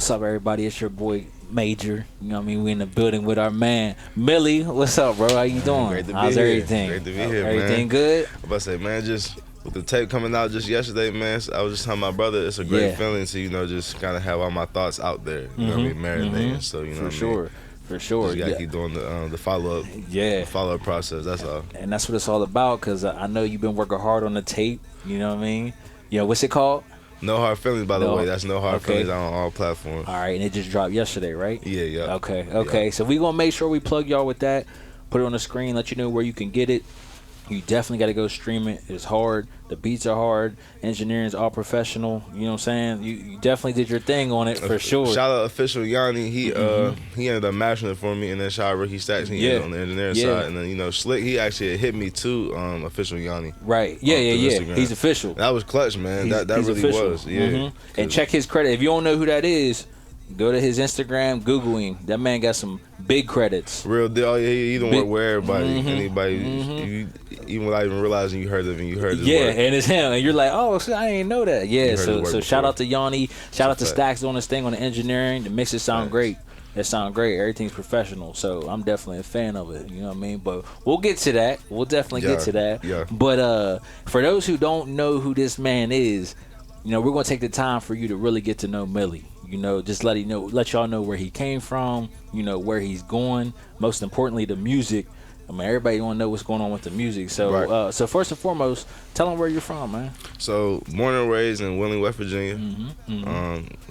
What's up, everybody? It's your boy Major. You know what I mean? We in the building with our man Millie. What's up, bro? How you doing? Great to be How's here. everything? Great to be here, man. Everything good? I'm about to say, man, just with the tape coming out just yesterday, man, I was just telling my brother, it's a great feeling to, just kind of have all my thoughts out there. You know what I mean? Marinating. So, you know For what sure. I mean? For sure. Just gotta keep doing the follow-up. Yeah. The follow-up process, that's all. And that's what it's all about, because I know you've been working hard on the tape. You know what I mean? What's it called? No Hard Feelings, by the way. That's No Hard Feelings on all platforms. All right, and it just dropped yesterday, right? Yeah. Okay. Yeah. So we gonna make sure we plug y'all with that. Put it on the screen, let you know where you can get it. You definitely got to go stream it. It's hard. The beats are hard. Engineering's all professional. You know what I'm saying? You definitely did your thing on it for sure. Shout out Official Yanni. He ended up mashing it for me, and then shout out Ricky Stacks. He ended on the engineering side, and then Slick. He actually hit me too. Official Yanni. Right. Yeah. He's official. That was clutch, man. That really official. was. Yeah. And check his credit. If you don't know who that is, go to his Instagram, Google him. That man got some big credits. Real deal. He don't work with everybody. Anybody, even without even realizing you heard of him, you heard his work. And it's him. And you're like, oh, I didn't know that. Yeah, so shout out to Yanni. Shout out to Stacks doing this thing on the engineering. The mixes sound great. It sounds great. Everything's professional. So I'm definitely a fan of it. You know what I mean? But we'll get to that. We'll definitely get to that. Yeah. But for those who don't know who this man is, we're going to take the time for you to really get to know Millie. Just let y'all know where he came from, where he's going. Most importantly, the music. I mean, everybody want to know what's going on with the music. So, so first and foremost, tell them where you're from, man. So, born and raised in Wheeling, West Virginia.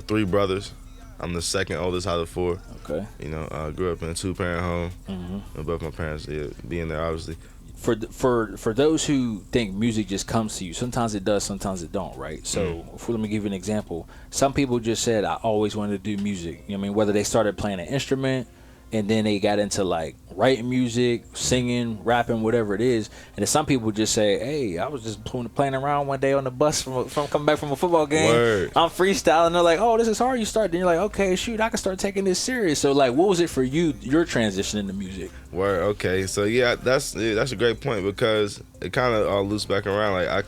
3 brothers. I'm the second oldest out of 4. Okay. I grew up in a 2-parent home. Both my parents being there, obviously. For those who think music just comes to you, sometimes it does, sometimes it don't, right? So let me give you an example. Some people just said, I always wanted to do music. You know what I mean? Whether they started playing an instrument and then they got into like writing music, singing, rapping, whatever it is. And then some people just say, hey, I was just playing around one day on the bus from coming back from a football game. Word. I'm freestyling. They're like, oh, this is hard. You start. Then you're like, okay, shoot, I can start taking this serious. So like, what was it for you, your transition into music? Word. Okay. So yeah, that's a great point, because it kind of all loops back around. Like I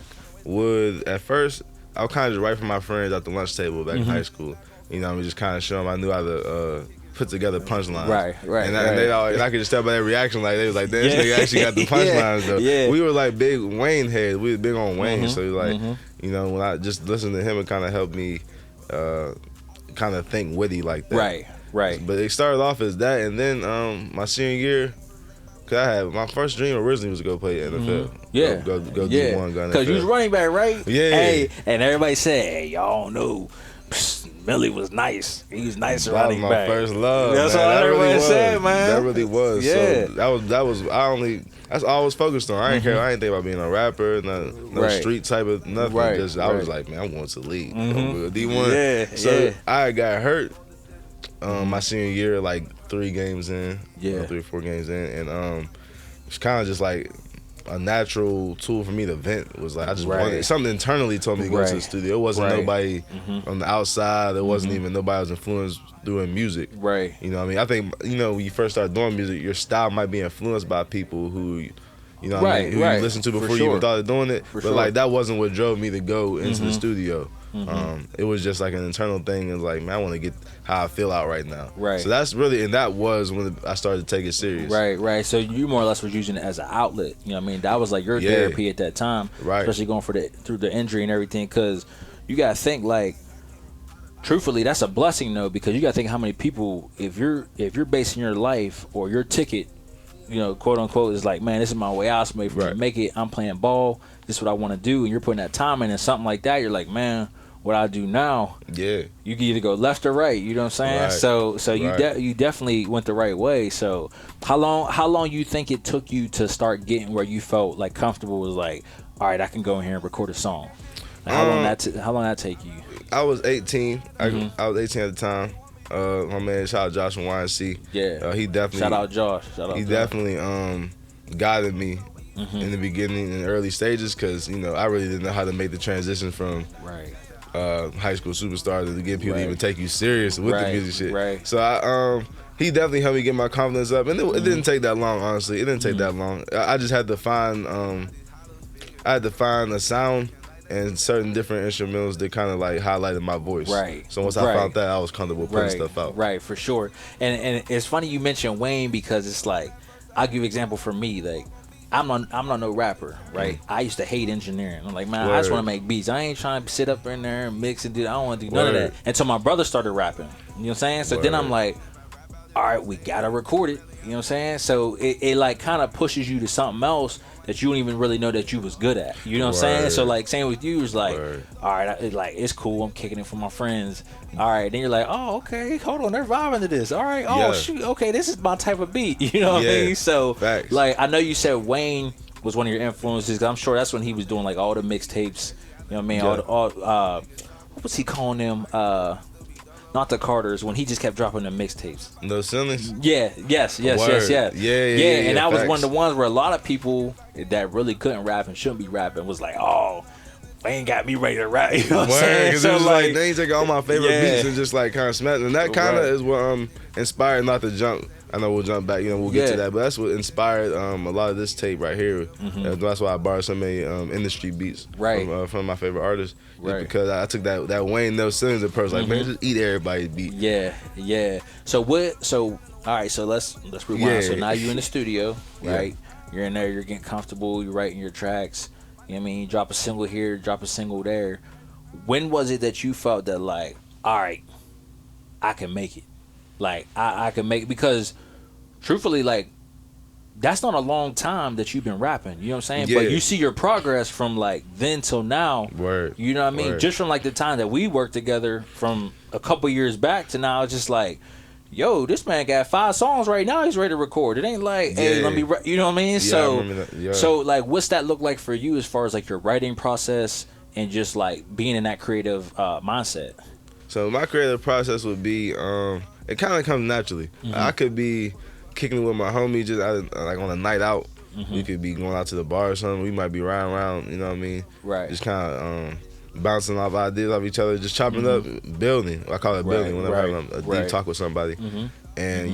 would at first, I would kind of just write for my friends at the lunch table back in high school. I would just kind of show them I knew how to put together punchlines. Right. And they always, I could just tell by their reaction, like they was like, "This nigga actually got the punchlines though." Yeah. We were like big Wayne heads. We were big on Wayne, so like, when I just listened to him, it kind of helped me, kind of think witty like that. Right. But it started off as that, and then my senior year, cause I had my first dream originally was to go play NFL. Yeah. Go D1, go NFL. Cause you was running back, right? Yeah. Hey, and everybody said, hey, y'all don't know. Millie was nice. He was nice running back. That was my first love. That's man. what That everybody really said, man. That really was. Yeah. So that's all I was focused on. I didn't care. I didn't think about being a rapper, no street type of nothing. I was like, man, I want to lead. D1. Yeah. So I got hurt my senior year, like 3 games in. 3 or 4 games in, and it's kind of just like a natural tool for me to vent. It was like I just wanted something internally told me to go to the studio. It wasn't nobody on the outside. There wasn't even nobody was influenced doing music. Right. You know what I mean? I think when you first start doing music, your style might be influenced by people who who you listened to before you even thought of doing it. Like that wasn't what drove me to go into the studio. It was just like an internal thing. It was like, man, I want to get how I feel out right now. Right. So that's really, and that was when I started to take it serious. Right. So you more or less was using it as an outlet. You know what I mean? That was like your therapy at that time. Right. Especially going through the injury and everything, because you gotta think like, truthfully, that's a blessing though, because you gotta think how many people, if you're basing your life or your ticket, quote unquote, is like, man, this is my way out. Somebody for me to make it. I'm playing ball. This is what I want to do, and you're putting that time in, and something like that, you're like, man, what I do now, you can either go left or right. You know what I'm saying? So you definitely went the right way. So how long you think it took you to start getting where you felt like comfortable, was like, all right, I can go in here and record a song? Like, how long that take you? I was 18. I was 18 at the time. My man, shout out Josh from YNC. Yeah. He definitely shout out Josh. Definitely guided me in the beginning, in the early stages, because I really didn't know how to make the transition from high school superstar to get people to even take you serious with the music shit. Right. So he definitely helped me get my confidence up, and it didn't take that long. Honestly, it didn't take that long. I just had to find a sound and certain different instrumentals that kind of like highlighted my voice. Right. So once I found that, I was comfortable putting stuff out. Right, for sure. And it's funny you mentioned Wayne, because it's like, I'll give you an example for me. Like, I'm not no rapper, right? I used to hate engineering. I'm like, man, I just want to make beats. I ain't trying to sit up in there and mix and do. I don't want to do none of that until my brother started rapping. You know what I'm saying? So then I'm like, all right, we gotta record it. You know what I'm saying? So it like kind of pushes you to something else that you don't even really know that you was good at. You know what I'm saying? So like, same with you is like, all right, it's cool. I'm kicking it for my friends. All right, then you're like, oh, okay, hold on, they're vibing to this. All right, oh shoot, okay, this is my type of beat. You know what I mean? So like, I know you said Wayne was one of your influences. I'm sure that's when he was doing like all the mixtapes. You know what I mean? All what was he calling them? Not the Carters, when he just kept dropping the mixtapes. Those ceilings? Yeah, yes. Yeah. And that was one of the ones where a lot of people that really couldn't rap and shouldn't be rapping was like, oh, Wayne got me ready to rap. You know what I'm saying? Because it was like, they take all my favorite beats and just like kind of smash. And that kind of is what inspired, not to jump. I know we'll jump back, we'll get to that, but that's what inspired a lot of this tape right here. That's why I borrowed so many industry beats from my favorite artists. Because I took that Wayne No Ceilings approach, like, man, just eat everybody's beat. Yeah. So all right, so let's rewind. So now you're in the studio, right? You're in there, you're getting comfortable, you're writing your tracks. You know what I mean? You drop a single here, drop a single there. When was it that you felt that, like, all right, I can make it? Like, I can make it? Because truthfully, like, that's not a long time that you've been rapping. You know what I'm saying? But you see your progress from like then till now. You know what I mean? Just from like the time that we worked together from a couple years back to now, it's just like, yo, this man got 5 songs right now. He's ready to record. It ain't like, hey, let me, you know what I mean? So like, what's that look like for you as far as like your writing process and just like being in that creative mindset? So my creative process would be, it kind of comes naturally. I could be kicking it with my homie just like on a night out. We could be going out to the bar or something. We might be riding around, you know what I mean? Just kind of bouncing off ideas off each other, just chopping up, building. I call it building whenever I have a deep talk with somebody. And,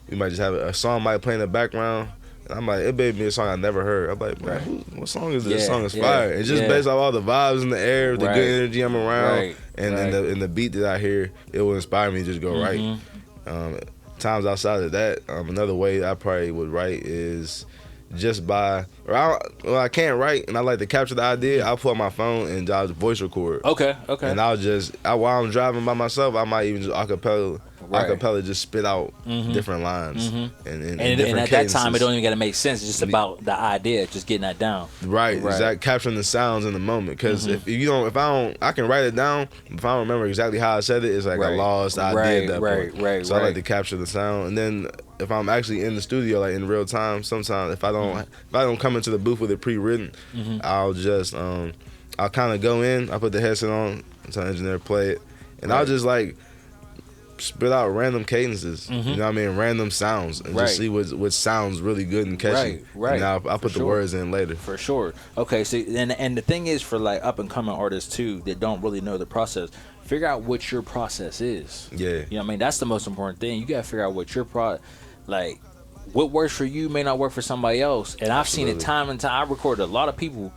we might just have a song might play in the background. And I'm like, it made me a song I never heard. I'm like, man, what song is this? This song is fire. And just based off all the vibes in the air, the good energy I'm around, and the beat that I hear, it will inspire me to just go right. Times outside of that, another way I probably would write is just by, I can't write and I like to capture the idea. I'll pull out my phone and I'll just voice record. Okay. And I'll just, while I'm driving by myself, I might even just acapella just spit out different lines and different at that time it don't even gotta make sense. It's just about the idea, just getting that down. Exactly, capturing the sounds in the moment. Because if I can write it down. If I don't remember exactly how I said it, it's like a lost idea at that point. So I like to capture the sound, and then if I'm actually in the studio, like in real time, sometimes if I don't come into the booth with it pre-written, I'll just I'll kind of go in. I put the headset on, so the engineer play it, and I'll just like spit out random cadences, you know what I mean, random sounds, and just see what sounds really good and catchy. And I'll put the words in later. For sure. Okay, so and the thing is, for like up and coming artists too that don't really know the process, figure out what your process is. You know what I mean? That's the most important thing. You gotta figure out what your like what works for you may not work for somebody else. And I've seen it time and time. I recorded a lot of people,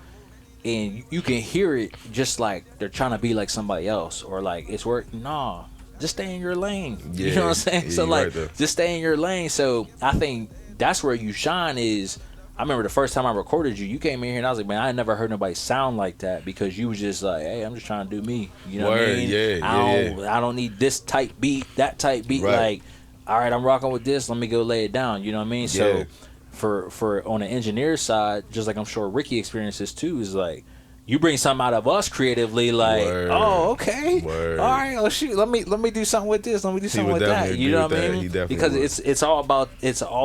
and you can hear it just like they're trying to be like somebody else, or like it's working. Nah, just stay in your lane. You know what I'm saying? So like, just stay in your lane. So I think that's where you shine is. I remember the first time I recorded you came in here and I was like, man, I never heard nobody sound like that, because you was just like, hey, I'm just trying to do me. You know what I mean? I don't need this type beat, that type beat. Like, all right, I'm rocking with this. Let me go lay it down. You know what I mean? So for on the engineer side, just like I'm sure Ricky experiences too, is like, you bring something out of us creatively, like, oh, okay, all right, oh shoot, let me do something with this, let me do something with that. You know what I mean? Because it's all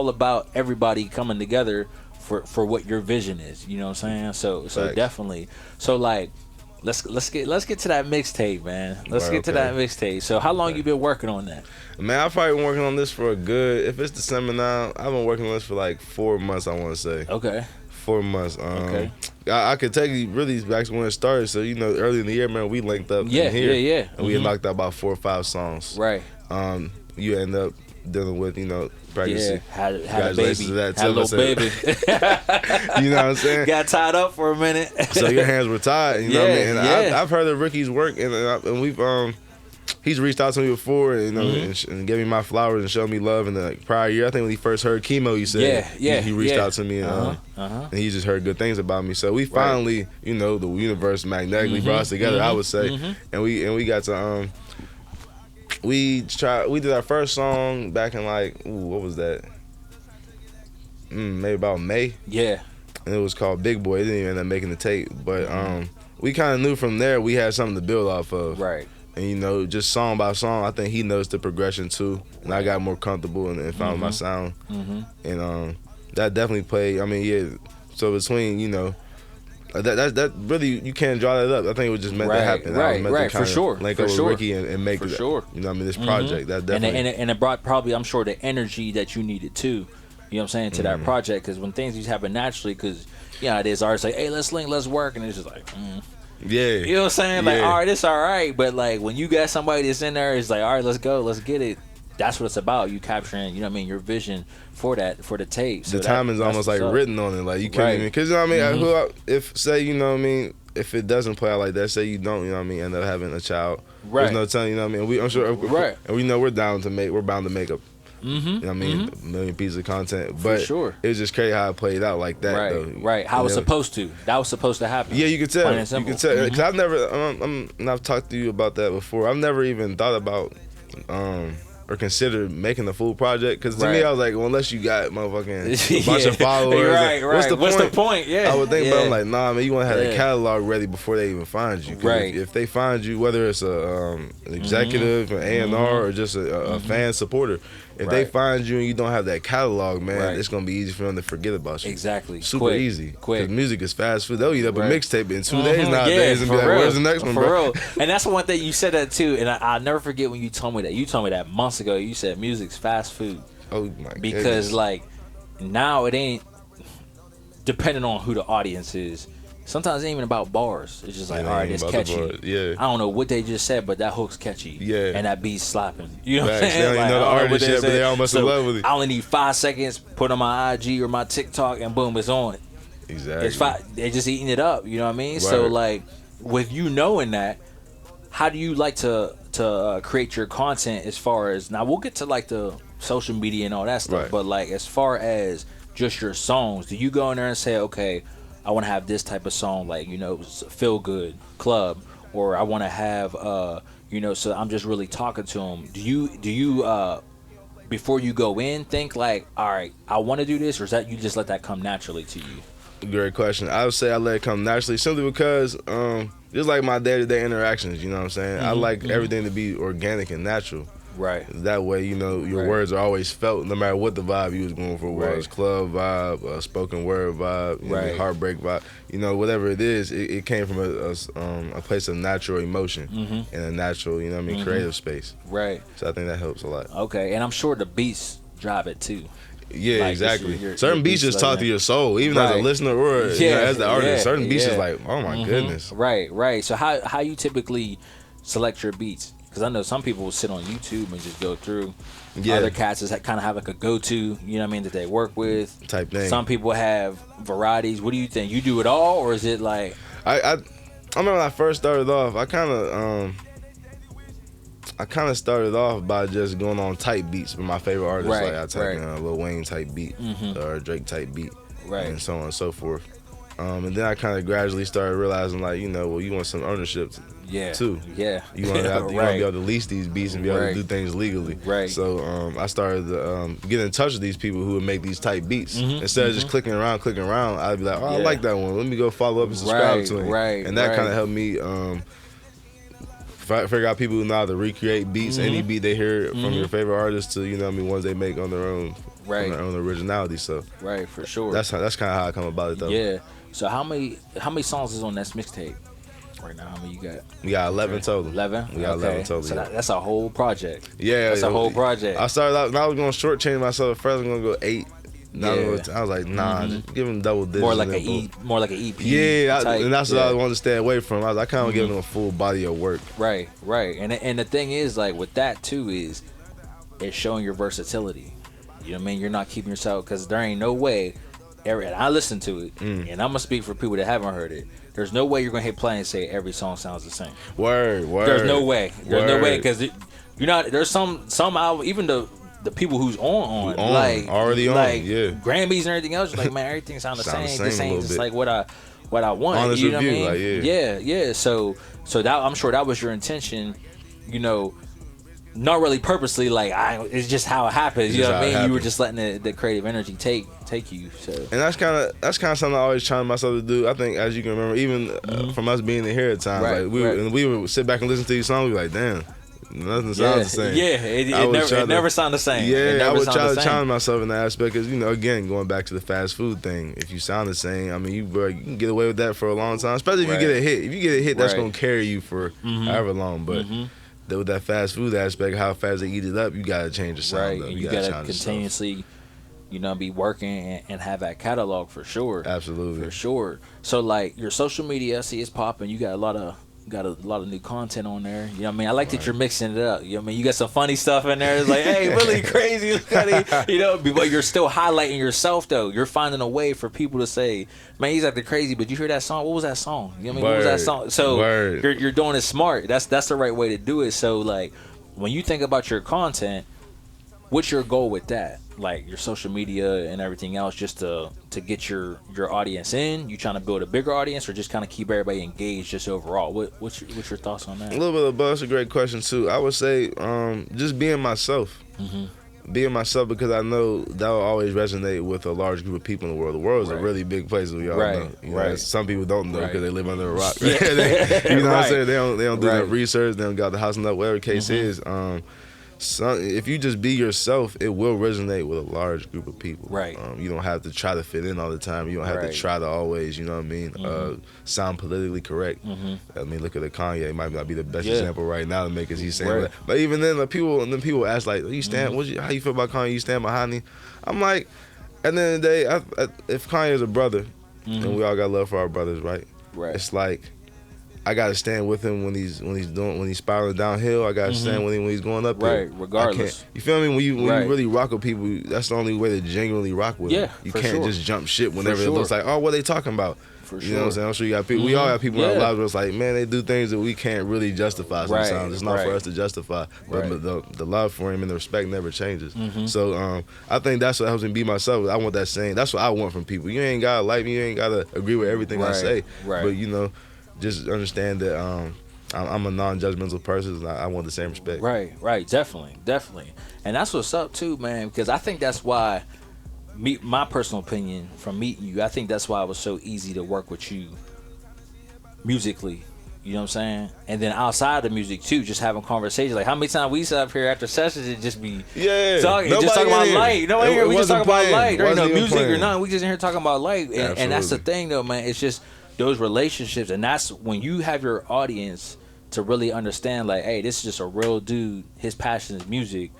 about everybody coming together for what your vision is. You know what I'm saying? So definitely. So like, let's get to that mixtape, man. Let's get to that mixtape. So how long you been working on that? Man, I've probably been working on this for a good, if it's December now, I've been working on this for like 4 months, I want to say. Okay. 4 months. I could take you really back to when it started. So, early in the year, man, we linked up in here. And we had knocked out about 4 or 5 songs. You end up dealing with, pregnancy. Had a baby, had a little baby. You know what I'm saying? Got tied up for a minute. So your hands were tied. You know what I mean? And I've heard of Ricky's work, and we've he's reached out to me before, and gave me my flowers and showed me love in the prior year. I think when he first heard Chemo, he said he reached out to me, and he just heard good things about me. So we finally, the universe magnetically brought us together, I would say, and we got to we did our first song back in what was that? Maybe about May. Yeah. And it was called Big Boy. It didn't even end up making the tape, but we kind of knew from there we had something to build off of. Right. And just song by song, I think he noticed the progression too, and I got more comfortable and found my sound. And that definitely played. I mean, so between that really, you can't draw that up. I think it was just meant to happen. Right, for sure. Link up with Ricky and make this project. That definitely and it brought probably, I'm sure, the energy that you needed too. You know what I'm saying, to that project, because when things just happen naturally, because it is artists like, hey, let's link, let's work, and it's just like. Yeah. You know what I'm saying? Like, all right, it's all right. But, like, when you got somebody that's in there, it's like, all right, let's go. Let's get it. That's what it's about. You capturing, your vision for the tape. So the timing's almost like written on it. Like, you can't even, because, if, say, if it doesn't play out like that, say you don't, end up having a child. There's no telling, I'm sure. And we know we're bound to make a a million pieces of content, but it was just crazy how it played out like that. Right. How it was supposed to. That was supposed to happen. Yeah, you could tell. Because I've never, and I've talked to you about that before. I've never even thought about or considered making a full project. Because to me, I was like, well, unless you got motherfucking a bunch of followers, what's the point? Yeah, I would think, but I'm like, nah, man, you want to have the catalog ready before they even find you. Right. If they find you, whether it's an executive, an A&R, or just a fan supporter. If they find you and you don't have that catalog, man, it's gonna be easy for them to forget about you. Exactly. Super easy. Because music is fast food. They'll eat up a mixtape in 2 days nowadays and be like, real. where's the next one, bro? Real. And that's one thing, you said that too, and I'll never forget when you told me that. You told me that months ago. You said music's fast food. Oh my god. Because like now it ain't depending on who the audience is. Sometimes it ain't even about bars. It's just like, all right, it's catchy. Yeah. I don't know what they just said, but that hook's catchy. Yeah. And that beat's slapping. You know what I'm saying? They don't even know the artist yet, but they almost in love with it. I only need 5 seconds, put on my IG or my TikTok, and boom, it's on. Exactly. They're just eating it up. You know what I mean? Right. So like, with you knowing that, how do you like to create your content? As far as, now we'll get to like the social media and all that stuff, but like as far as just your songs, do you go in there and say, okay, I want to have this type of song, like, feel good club, or I want to have, so I'm just really talking to them. Do you before you go in, think like, all right, I want to do this, or is that you just let that come naturally to you? Great question. I would say I let it come naturally, simply because just like my day-to-day interactions, you know what I'm saying? I like everything to be organic and natural. Right. That way, your words are always felt, no matter what the vibe you was going for. Whether it's club vibe, spoken word vibe, heartbreak vibe, whatever it is, it came from a place of natural emotion and a natural, creative space. Right. So I think that helps a lot. Okay, and I'm sure the beats drive it too. Yeah, like, exactly. Certain beats just talk to your soul, even as a listener or as the artist. Certain beats is like, oh my goodness. Right. So how you typically select your beats? Because I know some people will sit on YouTube and just go through. Other cats is kind of have like a go-to, that they work with. Type thing. Some people have varieties. What do you think? You do it all, or is it like... I remember when I first started off, I kind of started off by just going on type beats with my favorite artists. Like I type in a Lil Wayne type beat or a Drake type beat, and so on and so forth. And then I kind of gradually started realizing, like, you want some ownership too. Yeah. You want to be able to lease these beats and be able to do things legally. Right. So I started to get in touch with these people who would make these type beats. Instead of just clicking around, I'd be like, oh, I like that one. Let me go follow up and subscribe to him. And that kind of helped me figure out people who know how to recreate beats. Any beat they hear from your favorite artist to, ones they make on their own. On their own originality. So for sure. That's kind of how I come about it though. Yeah. So how many songs is on that mixtape right now? How many you got? We got 11 total. 11? We got 11 total. So that's a whole project. Yeah. That's a whole project. I started out, I was going to shortchange myself. First I was going to go 8. I was like, nah, just give them double digits. More like an EP. Yeah, and that's what I wanted to stay away from. I kind of give them a full body of work. Right. And the thing is, like, with that too is, it's showing your versatility. You know what I mean? You're not keeping yourself, because there ain't no way. And I listen to it, and I'm gonna speak for people that haven't heard it. There's no way you're gonna hit play and say every song sounds the same. Word. There's no way. There's no way, because you're not. There's some album, even the people who's on like already on, like yeah, Grammys and everything else. You're like, man, everything sounds the same. This ain't just like what I want. Honest you know review, what I mean? like, yeah. So that, I'm sure that was your intention. You know. Not really purposely, like it's just how it happens. You know what I mean? You were just letting the creative energy take you. So, and that's kind of something I always challenge myself to do. I think, as you can remember, even from us being in here at times, like we would sit back and listen to these songs. We like, damn, nothing sounds the same. Yeah, it never sounded the same. Yeah, I would try to challenge myself in that aspect, because again, going back to the fast food thing, if you sound the same, I mean, you can get away with that for a long time, especially if you get a hit. If you get a hit, that's gonna carry you for however long, but. With that fast food aspect, how fast they eat it up, you gotta change the sound. Right, and you gotta continuously, be working and have that catalog for sure. Absolutely, for sure. So like your social media, I see it's popping. You got a lot of new content on there. You know what I mean? I like that you're mixing it up. You know what I mean? You got some funny stuff in there. It's like, hey, really crazy. But you're still highlighting yourself though. You're finding a way for people to say, man, he's acting crazy, but you hear that song? What was that song? You know what I mean? What was that song? So you're doing it smart. That's the right way to do it. So like when you think about your content, what's your goal with that? Like your social media and everything else, just to get your audience in? You trying to build a bigger audience, or just kind of keep everybody engaged just overall? What's your thoughts on that? A little bit of both. That's a great question too. I would say just being myself. Being myself, because I know that will always resonate with a large group of people in the world. The world is a really big place, as we all know. Some people don't know because they live under a rock. You know what I'm saying? They don't do that research. They don't got the house enough. Whatever the case is. If you just be yourself, it will resonate with a large group of people. Right. You don't have to try to fit in all the time. You don't have to try to always, you know what I mean, sound politically correct. I mean, look at the Kanye. It might not be the best example right now to make, because he's saying that. But even then, people ask like, you stand? How you feel about Kanye? You stand behind him? I'm like, at the end of the day, if Kanye is a brother, and we all got love for our brothers, right? It's like, I gotta stand with him when he's spiraling downhill. I gotta stand with him when he's going up there. Regardless. You feel me? When you really rock with people, that's the only way to genuinely rock with them. You can't just jump ship whenever it looks like, oh, what are they talking about? You know what I'm saying? I'm sure you got people. We all have people in our lives where it's like, man, they do things that we can't really justify sometimes. It's not for us to justify. But the love for him and the respect never changes. So I think that's what helps me be myself. I want that saying. That's what I want from people. You ain't gotta like me. You ain't gotta agree with everything I say. But just understand that I'm a non-judgmental person, and I want the same respect. Right, definitely. And that's what's up too, man, because I think that's why, my personal opinion from meeting you, I think that's why it was so easy to work with you musically. You know what I'm saying? And then outside of music too, just having conversations. Like how many times we sit up here after sessions and just be talking about light. Nobody here, we just talking about light. There ain't no music or nothing. We just in here talking about light. And that's the thing though, man. It's just those relationships, and that's when you have your audience to really understand, like, hey, this is just a real dude. His passion is music,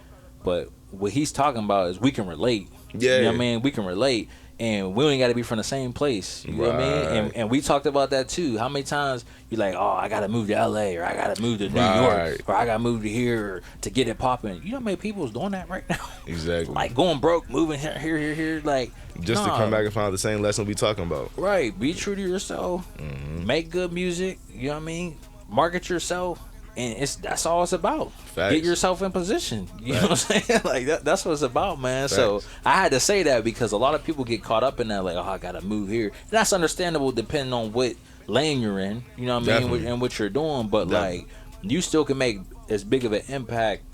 but what he's talking about is we can relate. You know what I mean? We can relate, and we ain't got to be from the same place. You know what I mean? And we talked about that too. How many times you're like, oh, I got to move to LA, or I got to move to New York, or I got to move to here to get it popping. You know how many people's doing that right now? Exactly. Like going broke, moving here, like. Just to come back and find the same lesson we talking about. Right. Be true to yourself. Make good music. You know what I mean? Market yourself. And that's all it's about. Facts. Get yourself in position. You know what I'm saying? Like that's what it's about, man. Facts. So I had to say that because a lot of people get caught up in that, like, oh, I gotta move here. And that's understandable depending on what lane you're in. You know what I mean? And what you're doing. But like, you still can make as big of an impact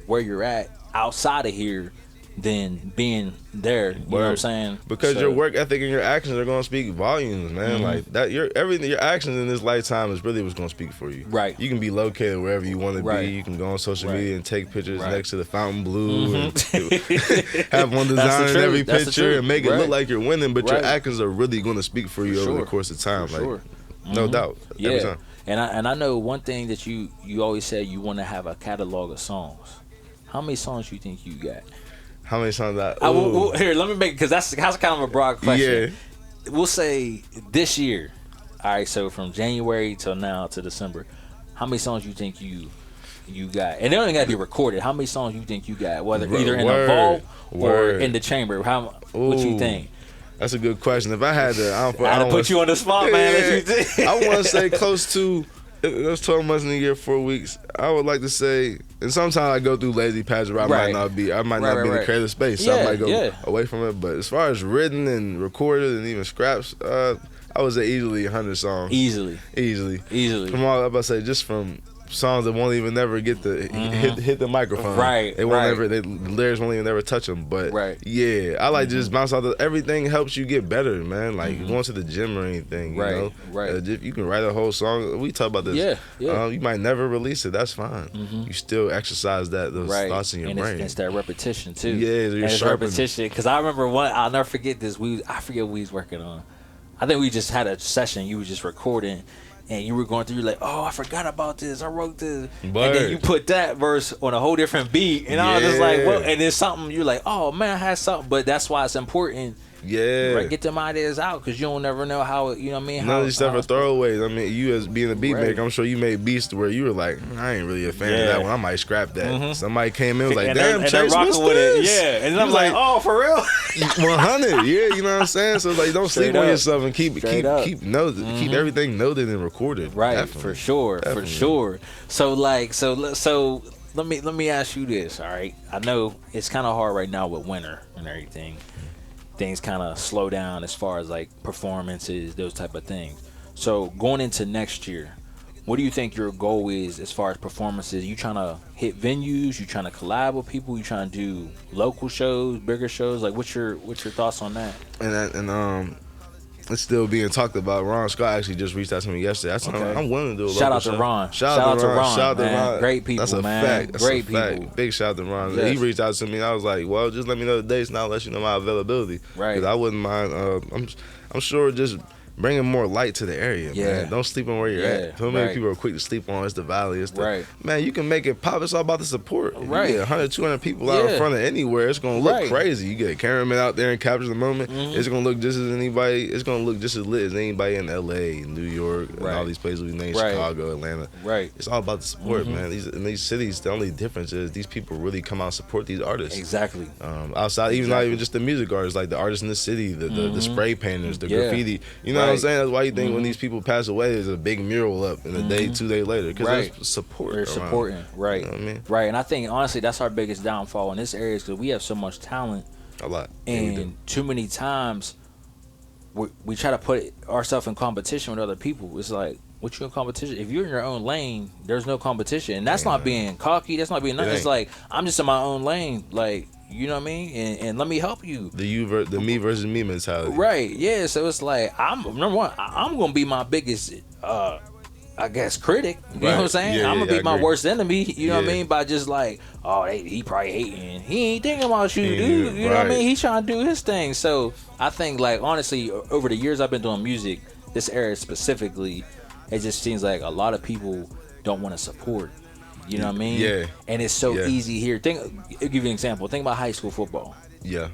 where you're at outside of here than being there. You know what I'm saying? Because your work ethic and your actions are gonna speak volumes, man. Like that, your actions in this lifetime is really what's gonna speak for you. Right. You can be located wherever you want to be. You can go on social media and take pictures next to the fountain blue, and have one design in every picture and make it look like you're winning. But your actions are really gonna speak for you over the course of time. Like, no doubt. Every time. And I know one thing that you always said, you want to have a catalog of songs. How many songs you think you got? How many songs here, let me make, because that's kind of a broad question. Yeah. We'll say this year. All right, so from January till now to December, how many songs you think you you got? And they don't even got to be recorded. How many songs you think you got? Whether either in a vault or in the chamber. What you think? That's a good question. If I had to, I don't put you on the spot, man. I want to say close to. It was 12 months in a year, 4 weeks. I would like to say, and sometimes I go through lazy patches where I might not be in the creative space, so I might go away from it. But as far as written and recorded and even scraps, I would say easily 100 songs. Easily. From all I'm about to say, just from songs that won't even never get the hit the microphone. They won't ever. The lyrics won't even ever touch them. But yeah, I like just bounce off. Everything helps you get better, man. Like going to the gym or anything. You know, you can write a whole song. We talk about this. You might never release it. That's fine. You still exercise those thoughts in your brain. It's that repetition too. Yeah, it's repetition. Because I remember I'll never forget this. I forget what we was working on. I think we just had a session. You were just recording. And you were going through, you're like, oh, I forgot about this. I wrote this. And then you put that verse on a whole different beat. And I was just like, well, and then something, you're like, oh, man, I had something. But that's why it's important. Right, get them ideas out because you don't never know how, you know what I mean? None of these stuff are throwaways. I mean, you as being a beat maker, I'm sure you made beats where you were like, I ain't really a fan of that one. I might scrap that. Somebody came in and was like, damn, Chase, what's this? Yeah, and I'm like, oh, for real? 100, you know what I'm saying? So like, don't sleep on yourself and keep everything noted and recorded. Right, definitely. For sure. So like, so let me ask you this, all right? I know it's kind of hard right now with winter and everything. Things kind of slow down as far as like performances, those type of things. So going into next year, what do you think your goal is as far as performances? You trying to hit venues? You trying to collab with people? You trying to do local shows, bigger shows? Like what's your thoughts on that? And it's still being talked about. Ron Scott actually just reached out to me yesterday. I said, I'm willing to do a shout local out to show. Ron. Shout out to Ron. Shout out to Ron. Great people, That's a man. Fact. That's Great a fact. people. Big shout out to Ron. Yes. He reached out to me and I was like, well, just let me know the dates and I'll let you know my availability. Right. Because I wouldn't mind. I'm sure just bringing more light to the area, man. Don't sleep on where you're at. So many people are quick to sleep on. It's the valley. It's the man. You can make it pop. It's all about the support. You get 100, 200 people out in front of anywhere. It's gonna look crazy. You get a cameraman out there and capture the moment. It's gonna look just as anybody. It's gonna look just as lit as anybody in L.A., New York, and all these places we named, Chicago, Atlanta. It's all about the support, man. In these cities, the only difference is these people really come out and support these artists. Exactly. Outside, even not even just the music artists, like the artists in the city, the spray painters, the graffiti. You know what I'm saying? That's why you think when these people pass away, there's a big mural up in a day, 2 days later, because there's support. They're supporting, right? You know what I mean? Right, and I think honestly that's our biggest downfall in this area is because we have so much talent, a lot, and too many times we try to put ourselves in competition with other people. It's like, what you in competition? If you're in your own lane, there's no competition, and that's not being cocky. That's not being nothing. It's like I'm just in my own lane, like. You know what I mean? And let me help you. The me versus me mentality. Right. Yeah. So it's like I'm number one. I'm gonna be my biggest, I guess, critic. You know what I'm saying? I'm gonna be my worst enemy. You know what I mean? By just like, oh, he probably hating. He ain't thinking about you, dude. You know what I mean? He's trying to do his thing. So I think, like, honestly, over the years I've been doing music, this area specifically, it just seems like a lot of people don't want to support. You know what I mean? Yeah. And it's so easy here. I'll give you an example. Think about high school football. Yeah.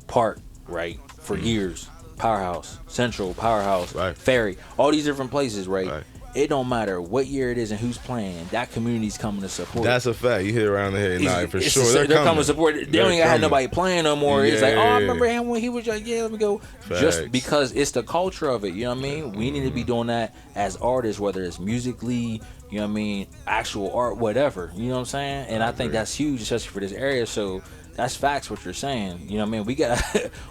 Park, right? For years. Powerhouse. Central, Powerhouse. Ferry. All these different places, right? It don't matter what year it is and who's playing. That community's coming to support. That's a fact. You hit around the head. Nah, for sure. They're coming to support. They don't even have nobody playing no more. It's like, oh, I remember him when he was like, let me go. Facts. Just because it's the culture of it. You know what I mean? We need to be doing that as artists, whether it's musically, you know what I mean, actual art, whatever. You know what I'm saying? And I think that's huge, especially for this area. So that's facts what you're saying. You know what I mean?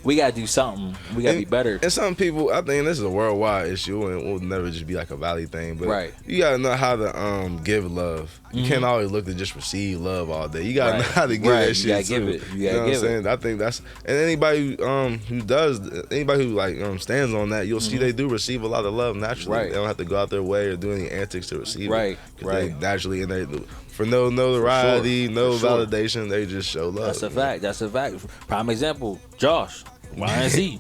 We gotta do something. We gotta be better. And some people, I think this is a worldwide issue and it will never just be like a valley thing. But you gotta know how to give love. You can't always look to just receive love all day. You gotta know how to give that shit. You gotta give it. You gotta give it. I think that's, and anybody who like stands on that, you'll see they do receive a lot of love naturally. They don't have to go out their way or do any antics to receive it. They naturally, and they for no notoriety, no validation, they just show love. That's a fact. Prime example, Josh, YNZ.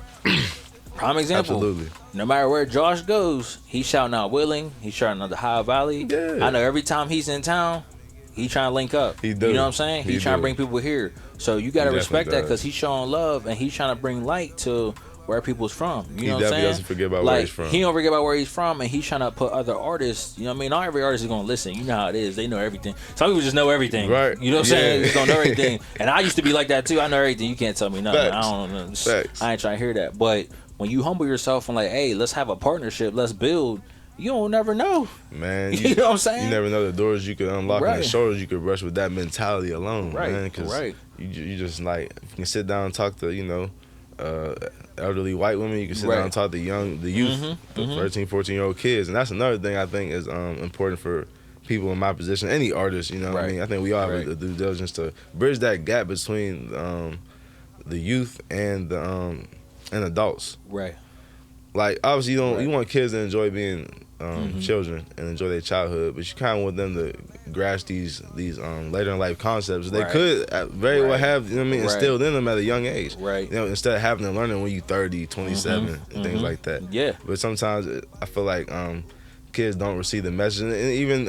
Prime example. Absolutely. No matter where Josh goes, he's shouting out Willing. He's shouting out the High Valley. Yeah. I know every time he's in town, he trying to link up. He do. You know what I'm saying? He's trying to bring people here. So you got to respect that because he's showing love and he's trying to bring light to where people's from. You know what I'm saying? He definitely doesn't forget about where he's from. He don't forget about where he's from, and he's trying to put other artists. You know what I mean? Not every artist is gonna listen. You know how it is. They know everything. Some people just know everything. Right. You know what I'm saying? They don't know everything. And I used to be like that too. I know everything. You can't tell me nothing. Facts. I don't know. Facts. I ain't trying to hear that. But when you humble yourself and like, hey, let's have a partnership. Let's build. You don't never know. Man, you know what I'm saying? You never know the doors you could unlock Right. and the shoulders you could brush with that mentality alone, Right. man. Because Right. you just like, you can sit down and talk to, you know, elderly white women. You can sit Right. down and talk to the youth, the 13, 14-year-old kids. And that's another thing I think is important for people in my position, any artist, you know what I mean? I think we all have the due diligence to bridge that gap between the youth and adults. Right. Like, obviously, you want kids to enjoy being children and enjoy their childhood, but you kind of want them to grasp these later in life concepts they could very well have, you know what I mean, instilled in them at a young age. Right. You know, instead of having them learning when you're 30, 27, and things like that. Yeah. But sometimes I feel like kids don't receive the message, and even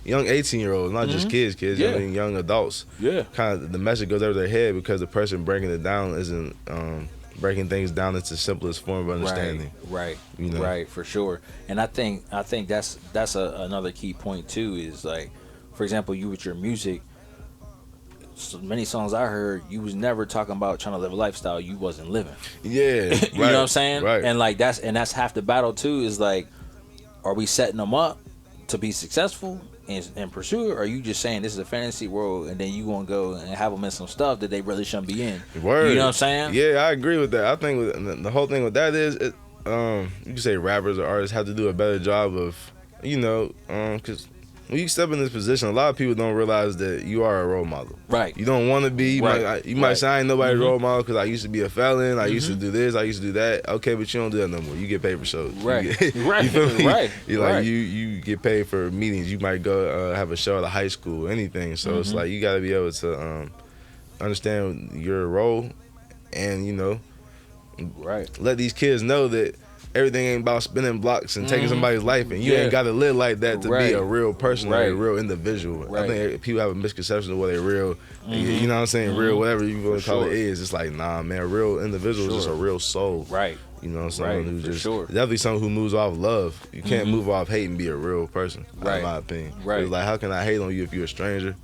young 18-year-olds, not just kids, Yeah. I mean, young adults. Yeah. Kind of the message goes over their head because the person breaking it down isn't breaking things down into the simplest form of understanding. Right. You know? Right, for sure. And I think that's another key point too, is like, for example, you with your music, so many songs I heard, you was never talking about trying to live a lifestyle you wasn't living. Yeah. You know what I'm saying? Right. And like that's half the battle too, is like, are we setting them up to be successful and pursue it, or are you just saying this is a fantasy world and then you gonna go and have them in some stuff that they really shouldn't be in? Word. You know what I'm saying? Yeah, I agree with that. I think the whole thing with that is, you can say rappers or artists have to do a better job of, you know, because when you step in this position, a lot of people don't realize that you are a role model. Right. You don't want to be. You might say I ain't nobody's role model because I used to be a felon. I used to do this. I used to do that. Okay, but you don't do that no more. You get paid for shows. Right. You feel me? Right. You like you get paid for meetings. You might go have a show at a high school, anything. So it's like you got to be able to understand your role, and you know, let these kids know that everything ain't about spinning blocks and taking somebody's life, and you ain't got to live like that to be a real person or a real individual. I think people have a misconception of what a real, you know what I'm saying, real whatever you want to call it is. It's like, nah, man, a real individual is just a real soul. Right. You know, someone who just sure. definitely someone who moves off love. You can't move off hate and be a real person. In my opinion. Right. It's like, how can I hate on you if you're a stranger?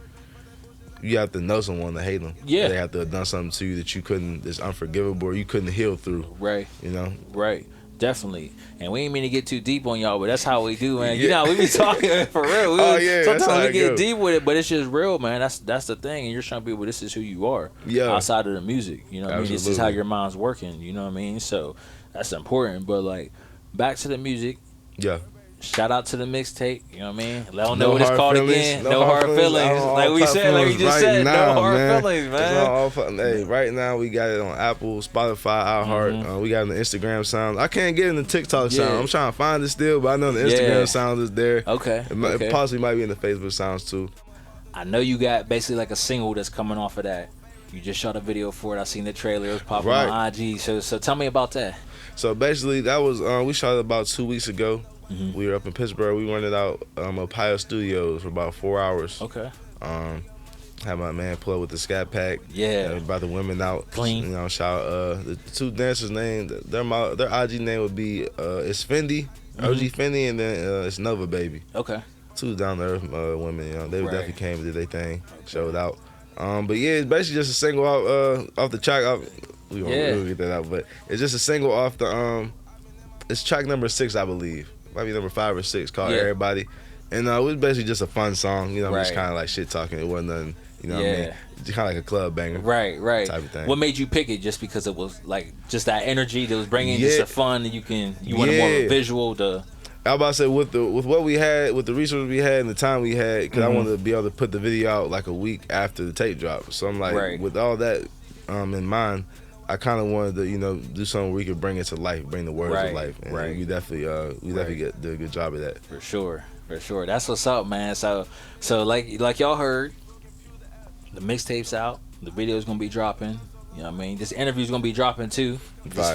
You have to know someone to hate them. Yeah. They have to have done something to you that you couldn't, that's unforgivable, or you couldn't heal through. Right. You know. Right. Definitely. And we ain't mean to get too deep on y'all, but that's how we do, man. You know, we be talking for real. Sometimes we get deep with it, but it's just real, man. That's the thing. And you're showing people this is who you are outside of the music. You know what I mean? This is how your mind's working. You know what I mean? So that's important. But like, back to the music. Yeah. Shout out to the mixtape, you know what I mean? Let them know what it's called again. No hard feelings. Like we said, like you just said, no hard feelings, man. Hey, right now we got it on Apple, Spotify, iHeart. We got it on the Instagram sound. I can't get in the TikTok sound. I'm trying to find it still, but I know the Instagram sound is there. Okay. It possibly might be in the Facebook sounds too. I know you got basically like a single that's coming off of that. You just shot a video for it. I seen the trailer. It was popping on IG. So tell me about that. So basically, that was we shot it about 2 weeks ago. We were up in Pittsburgh. We rented out Ohio Studios for about 4 hours. Okay. Had my man pull up with the Scat Pack. Yeah. Brought the women out. Clean. You know, shout the two dancers' name. Their IG name would be it's Fendi, OG Fendi, and then it's Nova Baby. Okay. Two down there women. You know, they definitely came and did their thing. Showed out. But yeah, it's basically just a single off the track. We'll get that out, but it's just a single off the it's track number 6, I believe. Might be number 5 or 6, called Everybody. And it was basically just a fun song, you know, just kind of like shit talking. It wasn't nothing, you know what I mean? Just kind of like a club banger. Right. Type of thing. What made you pick it? Just because it was like just that energy that was bringing just a fun, and you wanted more of a visual to. I was about to say with what we had, with the resources we had and the time we had, because I wanted to be able to put the video out like a week after the tape drop. So I'm like, with all that in mind, I kind of wanted to, you know, do something where we could bring it to life, bring the words to life. And we definitely did a good job of that. For sure. That's what's up, man. So like y'all heard, the mixtape's out. The video's gonna be dropping. You know what I mean? This interview's gonna be dropping too.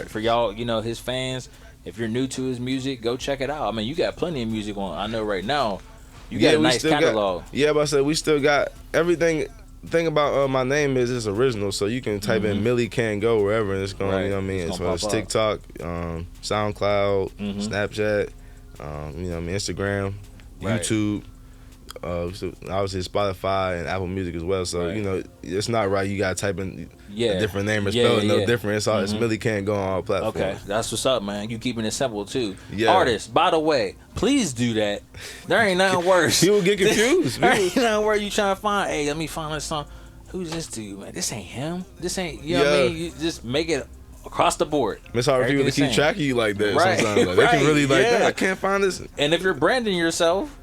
For y'all, you know, his fans. If you're new to his music, go check it out. I mean, you got plenty of music on. I know right now. You got a nice catalog. But I said we still got everything. thing about my name is it's original, so you can type in Millycantgo wherever, and it's going. You know what I mean? So it's TikTok, SoundCloud, Snapchat, you know what I mean, Instagram, YouTube. So obviously Spotify and Apple Music as well. So you know it's not right. You gotta type in a different name or spell it no different. It's all it's Millycantgo on all platforms. Okay, that's what's up, man. You keeping it simple too. Yeah. Artists, by the way, please do that. There ain't nothing worse. People get confused. There ain't nothing worse. You trying to find? Hey, let me find this song. Who's this dude, man? This ain't him. This ain't. You know what I mean? You just make it across the board. It's hard for people to keep track of you like that. Sometimes like, they can really like that. I can't find this. And if you're branding yourself.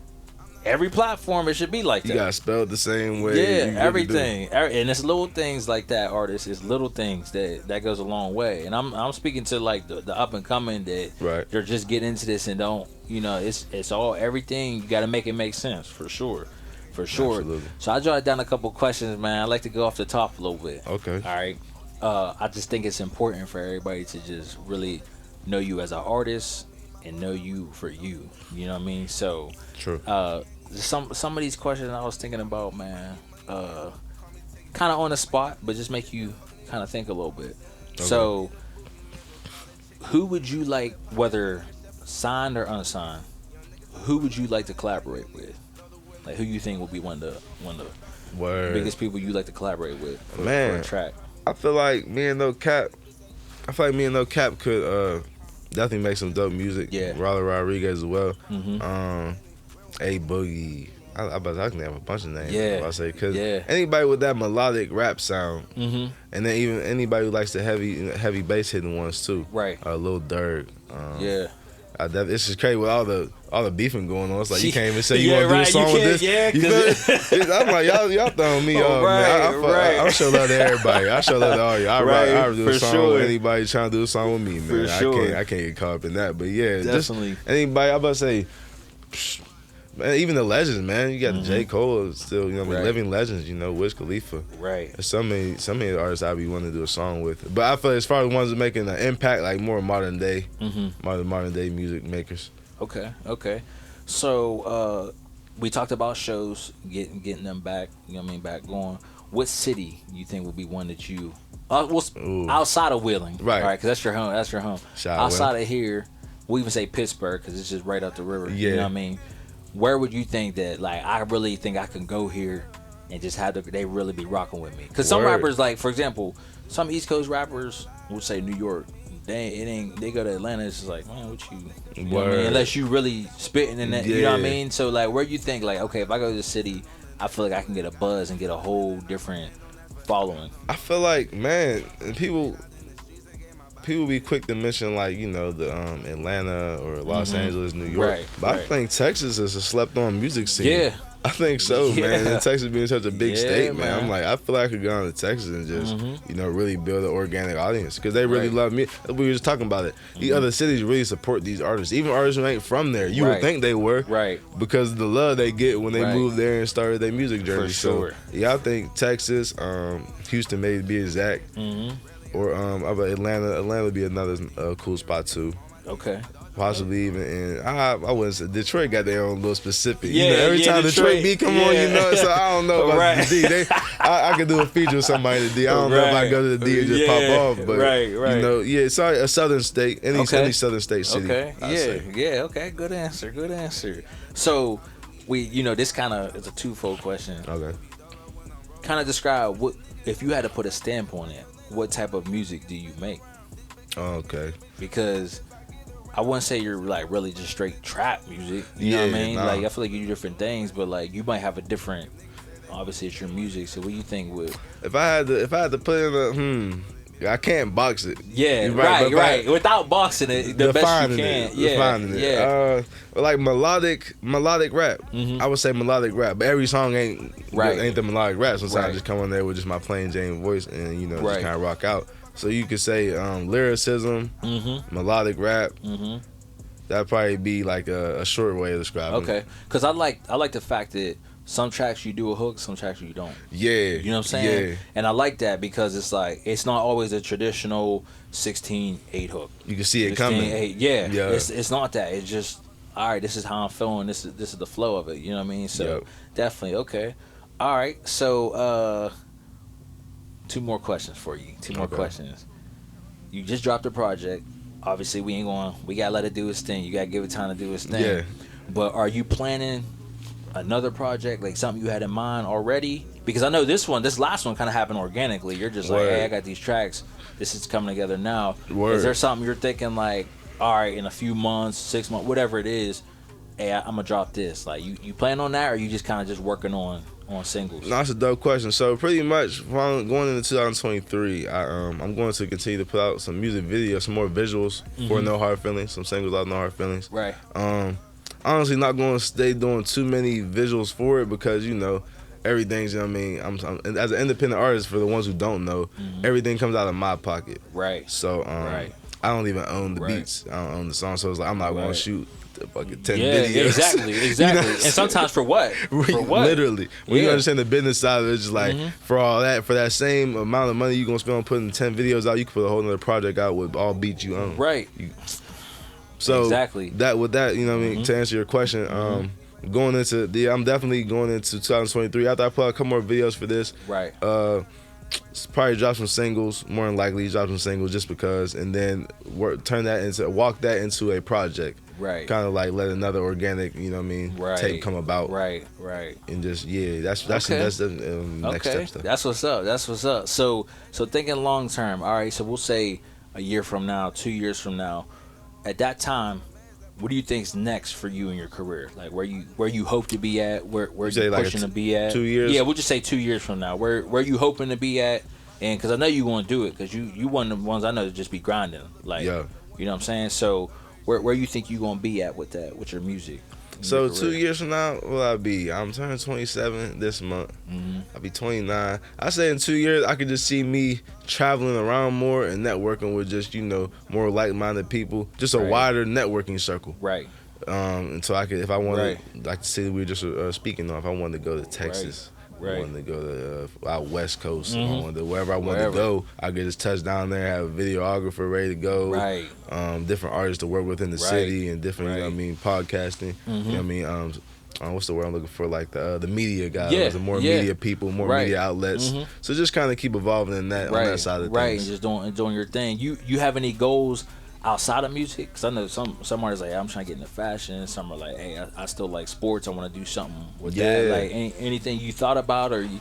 Every platform, it should be like that. You gotta spell it the same way. Yeah, everything, and it's little things like that. Artists, it's little things that goes a long way. And I'm speaking to like the up and coming that they're just getting into this and don't, you know, it's all everything. You got to make it make sense for sure. Absolutely. So I jotted down a couple questions, man. I like to go off the top a little bit. Okay. All right. I just think it's important for everybody to just really know you as an artist and know you for you. You know what I mean? So. True. Some of these questions I was thinking about, man, kind of on the spot, but just make you kind of think a little bit. Okay. So, who would you like, whether signed or unsigned, who would you like to collaborate with? Like, who you think would be one of the biggest people you like to collaborate with for a track? I feel like me and No Cap could definitely make some dope music. Yeah. Raleigh Rodriguez as well. A Boogie. I can have a bunch of names. Yeah. I say because anybody with that melodic rap sound, and then even anybody who likes the heavy bass hitting ones too. Right. Lil Durk. It's just crazy with all the beefing going on. It's like you can't even say you want to do a song with this. Yeah, I'm like y'all throwing me off. Man. I show love to everybody. I show love to all you. I do a song with anybody trying to do a song with me, man. I can't get caught up in that. But yeah, definitely. Just anybody. I'm about to say. Man, even the legends, man. You got J. Cole still, you know, living legends. You know, Wiz Khalifa. Right. There's so many artists I'd be wanting to do a song with. But I feel as far as ones that making an impact, like more modern day, modern day music makers. Okay. So we talked about shows, getting them back. You know what I mean, back going. What city you think would be one that you outside of Wheeling, right? Because that's your home. Outside of here, we even say Pittsburgh because it's just right up the river. Yeah. You know what I mean. Where would you think that, like, I really think I can go here and just have they really be rocking with me? Because some rappers, like, for example, some East Coast rappers would say New York. They go to Atlanta, it's just like, man, what you know what I mean? Unless you really spitting in that, you know what I mean? So, like, where you think, like, okay, if I go to the city, I feel like I can get a buzz and get a whole different following. I feel like, man, people be quick to mention, like, you know, the Atlanta or Los Angeles, New York. But I think Texas is a slept-on music scene. Yeah. I think so, man. And Texas being such a big state, man. I'm like, I feel like I could go on to Texas and just, you know, really build an organic audience because they really love me. We were just talking about it. The other cities really support these artists. Even artists who ain't from there. You would think they were. Right. Because of the love they get when they move there and started their music journey. For sure. So, yeah, I think Texas, Houston maybe to be exact. Or Atlanta. Atlanta would be another cool spot too. Okay. Possibly even in I wouldn't say Detroit got their own little specific. Yeah, you know, every time Detroit beat come on, you know. So I don't know about the D. I could do a feeture with somebody in the D. I don't know if I go to the D and just pop off. But you know, it's a southern state, any southern state city. Okay. Okay. Good answer. So this kind of is a twofold question. Okay. Kind of describe what if you had to put a stamp on it. What type of music do you make? Okay. Because I wouldn't say you're like really just straight trap music. You know what I mean? Nah. Like I feel like you do different things, but like you might have a different. Obviously, it's your music. So what do you think would? If I had to put in I can't box it. Yeah, right. Without boxing it, the best you can. Defining it. Like melodic rap. I would say melodic rap, but every song ain't the melodic rap. Sometimes I just come on there with just my plain Jane voice and just kind of rock out. So you could say lyricism, melodic rap. That'd probably be like a short way of describing it. Okay, because I like the fact that some tracks you do a hook, some tracks you don't. Yeah. You know what I'm saying? Yeah. And I like that because it's like, it's not always a traditional 16/8 hook. You can see it coming. 8. Yeah. It's not that. It's just, all right, this is how I'm feeling. This is the flow of it. You know what I mean? So definitely, okay. All right, so two more questions for you. Two more questions. You just dropped a project. Obviously, we gotta let it do its thing. You gotta give it time to do its thing. Yeah. But are you planning another project, like something you had in mind already? Because I know this last one kind of happened organically. You're just like, hey, I got these tracks. This is coming together now. Is there something you're thinking like, all right, in a few months, 6 months, whatever it is, hey, I'm gonna drop this? Like, you plan on that, or you just kind of just working on singles? No, that's a dope question. So pretty much going into 2023, I'm going to continue to put out some music videos, some more visuals for No Hard Feelings, some singles out No Hard Feelings. Right. Honestly, not going to stay doing too many visuals for it because everything's, I'm as an independent artist, for the ones who don't know, everything comes out of my pocket. Right. So I don't even own the beats. I don't own the song, so it's like I'm not going to shoot fucking 10 videos. Exactly. And sometimes for what? Literally. When you understand the business side of it, it's just like for that same amount of money you're gonna spend on putting 10 videos out, you can put a whole other project out with all beats you own. Right. So exactly. To answer your question, I'm definitely going into 2023 after I put out a couple more videos for this. Right. Probably drop some singles, more than likely drop some singles just because, and then walk that into a project. Right. Kind of like let another organic, tape come about. Right. And just that's the next step stuff. That's what's up. So thinking long term. All right. So we'll say a year from now, 2 years from now. At that time, what do you think's next for you in your career? Like where you hope to be at? Where you pushing to be at? 2 years? Yeah, we'll just say 2 years from now. Where you hoping to be at? And because I know you want to do it, because you one of the ones I know to just be grinding. Like, you know what I'm saying? So where you think you gonna be at with that, with your music? So 2 years from now, what will I be? I'm turning 27 this month. I'll be 29. I say in 2 years, I could just see me traveling around more and networking with just, more like-minded people. Just a wider networking circle. Right. And so I could, if I wanted, like the city we were just speaking of, if I wanted to go to Texas, I wanted to go to out West Coast, wherever I wanted to go, I could just touch down there, have a videographer ready to go, different artists to work with in the city, and different, podcasting, what's the word I'm looking for, like the media guys, more media people, more media outlets. So just kind of keep evolving in that, on that side of things. Right, and just doing your thing. You have any goals outside of music? Because I know some artists like, hey, I'm trying to get into fashion. Some are like, hey, I still like sports. I want to do something with that. Like anything you thought about, or you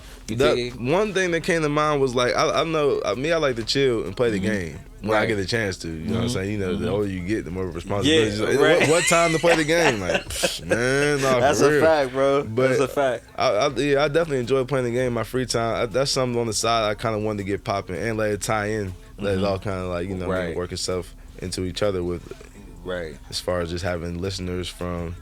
one thing that came to mind was like, I know me, I like to chill and play the game when I get a chance to. You know what I'm saying? The older you get, the more responsibilities. What time to play the game? Like, man, that's a fact, bro. But that's a fact. I definitely enjoy playing the game in my free time. That's something on the side I kind of wanted to get popping and let it tie in. Let it all kind of like work itself into each other with, as far as just having listeners from,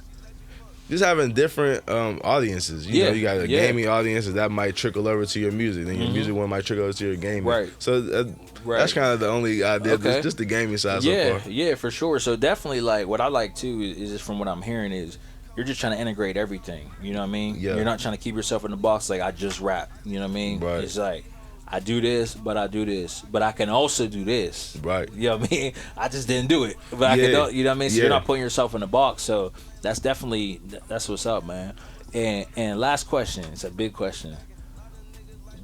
just having different audiences. You got a gaming audience that might trickle over to your music, then your music one might trickle over to your gaming. Right. So that's kind of the only idea. Just the gaming side so far. Yeah, for sure. So definitely, like, what I like too is just from what I'm hearing is you're just trying to integrate everything. You know what I mean? Yeah. You're not trying to keep yourself in the box like I just rap. You know what I mean? Right. It's like, I do this, but I do this, but I can also do this. Right. You know what I mean? I just didn't do it, but I can do, you know what I mean? So you're not putting yourself in the box. So that's what's up, man. And last question, it's a big question.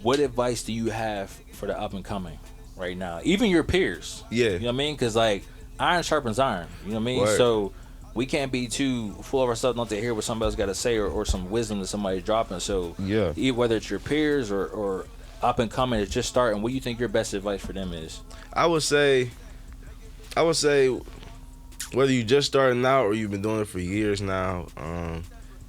What advice do you have for the up and coming right now? Even your peers. Yeah. You know what I mean? Because like iron sharpens iron. You know what I mean? Right. So we can't be too full of ourselves not to hear what somebody else got to say or some wisdom that somebody's dropping. So whether it's your peers or up and coming, it's just starting. What do you think your best advice for them is? I would say whether you just starting out or you've been doing it for years now,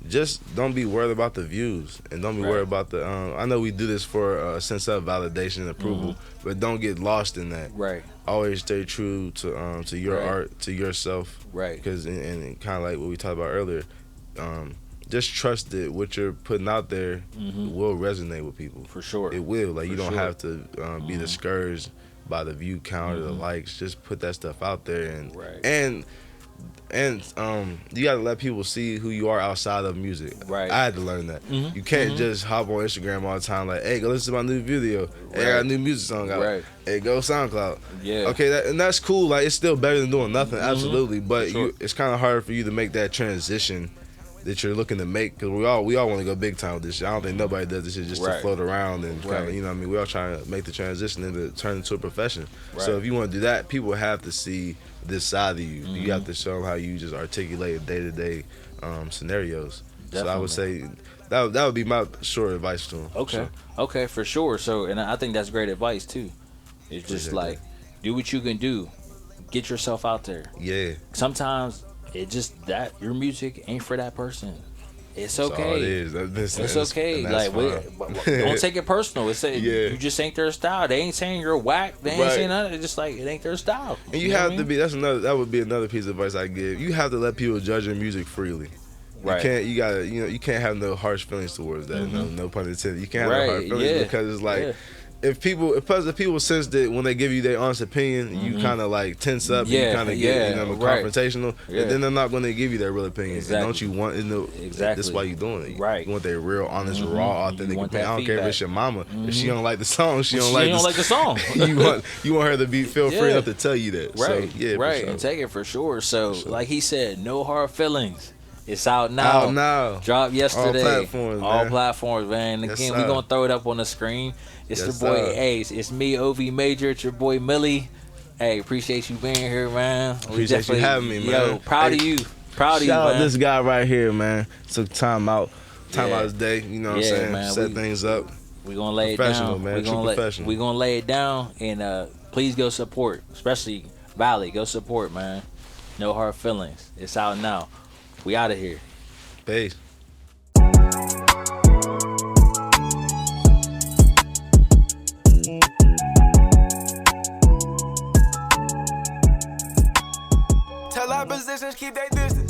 just don't be worried about the views and don't be worried about the. I know we do this for a sense of validation and approval, but don't get lost in that. Right. Always stay true to your art, to yourself. Right. Because and kind of like what we talked about earlier. Just trust that what you're putting out there will resonate with people. For sure. It will. Like, you don't have to be discouraged by the view count or the likes. Just put that stuff out there and you got to let people see who you are outside of music. Right. I had to learn that. You can't just hop on Instagram all the time like, hey, go listen to my new video. Hey, I got a new music song out. Hey, go SoundCloud. Yeah. Okay, and that's cool. Like, it's still better than doing nothing. Absolutely. But it's kind of hard for you to make that transition that you're looking to make, because we all want to go big time with this shit. I don't think nobody does this shit just to float around and kind of, you know what I mean? We all trying to make the transition and turn into a profession. So if you want to do that, people have to see this side of you. You have to show them how you just articulate day-to-day scenarios. Definitely. So I would say that would be my short advice to them. Okay, for sure. So, and I think that's great advice too. It's just like, do what you can do. Get yourself out there. Yeah. Sometimes it just that your music ain't for that person. It's okay. That's all it is. It's okay. Like, don't take it personal. It's you just ain't their style. They ain't saying you're whack. They ain't saying nothing. It's just like it ain't their style. And you have to be. That would be another piece of advice I give. You have to let people judge your music freely. You can't have no harsh feelings towards that. No pun intended. You can't have no harsh feelings because it's like if people sense that when they give you their honest opinion, you kind of like tense up, you kind of get confrontational, and then they're not going to give you their real opinion. And don't you want that's why you're doing it. You want their real, honest, raw, authentic opinion. I don't care if it's your mama. If she don't like the song, she don't like the song. you want her to feel free enough to tell you that. And take it for sure. So like he said, no hard feelings. It's out now. Dropped yesterday. All platforms, man. Again, we're going to throw it up on the screen. It's the boy Ace. It's me, OV Major. It's your boy Millie. Hey, appreciate you being here, man. Appreciate you having me, man. Yo, proud of you. Proud of you, man. Shout out this guy right here, man. Took time out his day. You know what I'm saying? Man, set things up. We're going to lay it down. Man. We're going to lay it down. And please go support. Especially Valley. Go support, man. No hard feelings. It's out now. We out of here. Peace. Tell our positions keep their distance.